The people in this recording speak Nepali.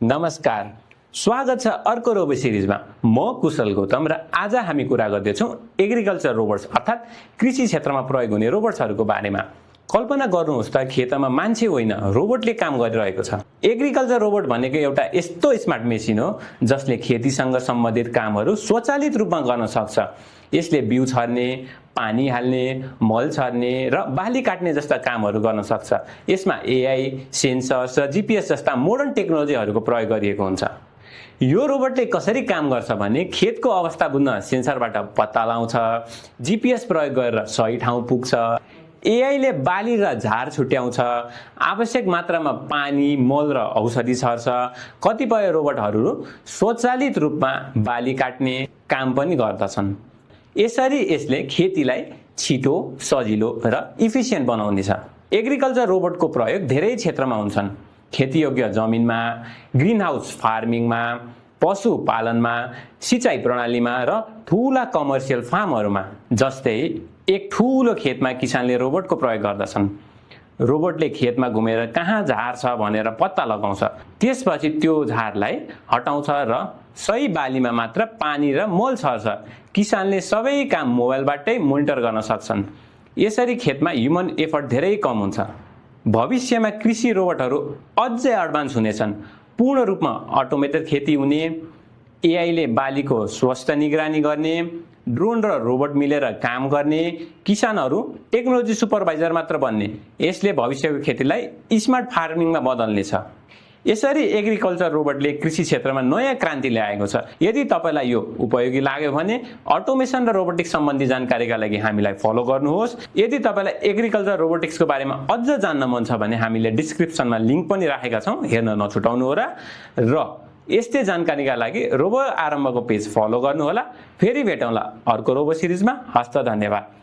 नमस्कार, स्वागत छ अर्को रोबो सिरिजमा। म कुशल गौतम र आज हामी कुरा गर्दैछौँ एग्रिकल्चर रोबोट्स अर्थात् कृषि क्षेत्रमा प्रयोग हुने रोबोट्सहरूको बारेमा। कल्पना गर्नुहोस् त खेतमा मान्छे होइन रोबोटले काम गरिरहेको छ। एग्रिकल्चर रोबोट भनेको एउटा यस्तो स्मार्ट मेसिन हो जसले खेतीसँग सम्बन्धित कामहरू स्वचालित रूपमा गर्न सक्छ। यसले बिउ छर्ने, पानी हाल्ने, मल छर्ने र बाली काट्ने जस्ता कामहरू गर्न सक्छ। यसमा एआई, सेन्सर्स र जीपीएस जस्ता मोडर्न टेक्नोलोजीहरूको प्रयोग गरिएको हुन्छ। यो रोबोटले कसरी काम गर्छ भने खेतको अवस्था बुझ्न सेन्सरबाट पत्ता लगाउँछ, जीपीएस प्रयोग गरेर सही ठाउँ पुग्छ, एआईले बाली र झार छुट्याउँछ, आवश्यक मात्रामा पानी, मल र औषधि छर्छ। कतिपय रोबोटहरू स्वचालित रूपमा बाली काट्ने काम पनि गर्दछन्। यसरी यसले खेतीलाई छिटो, सजिलो र इफिसियन्ट बनाउनेछ। एग्रिकल्चर रोबोटको प्रयोग धेरै क्षेत्रमा हुन्छन्। खेतीयोग्य जमिनमा, ग्रीन हाउस फार्मिङमा, पशुपालनमा, सिँचाइ प्रणालीमा र ठूला कमर्सियल फार्महरूमा। जस्तै एक ठूलो खेतमा किसानले रोबोटको प्रयोग गर्दछन्। रोबोटले खेतमा घुमेर कहाँ झार छ भनेर पत्ता लगाउँछ, त्यसपछि त्यो झारलाई हटाउँछ र सही बालीमा मात्र पानी र मल छर्छ। किसानले सबै काम मोबाइलबाटै मोनिटर गर्न सक्छन्। यसरी खेतमा ह्युमन एफर्ट धेरै कम हुन्छ। भविष्यमा कृषि रोबोटहरू अझै एडभान्स हुनेछन्। पूर्ण रूपमा अटोमेटेड खेती हुने, एआईले बालीको स्वस्थ निगरानी गर्ने, ड्रोन र रोबोट मिलेर काम गर्ने, किसानहरू टेक्नोलोजी सुपरभाइजर मात्र बन्ने। यसले भविष्यको खेतीलाई स्मार्ट फार्मिङमा बदल्नेछ। यसरी एग्रिकल्चर रोबोटले कृषि क्षेत्रमा नयाँ क्रान्ति ल्याएको छ। यदि तपाईलाई यो उपयोगी लाग्यो भने अटोमेसन र रोबोटिक्स सम्बन्धी जानकारीका लागि हामीलाई फलो गर्नुहोस्। यदि तपाईलाई एग्रिकल्चर रोबोटिक्सको बारेमा अझ जान्न मन छ भने हामीले डिस्क्रिप्सनमा लिङ्क पनि राखेका छौँ, हेर्न नछुटाउनुहोला। र यस्तै जानकारीका लागि रोबो आरम्भको पेज फलो गर्नुहोला। फेरि भेटौँला अर्को रोबो सिरिजमा। हस्त धन्यवाद।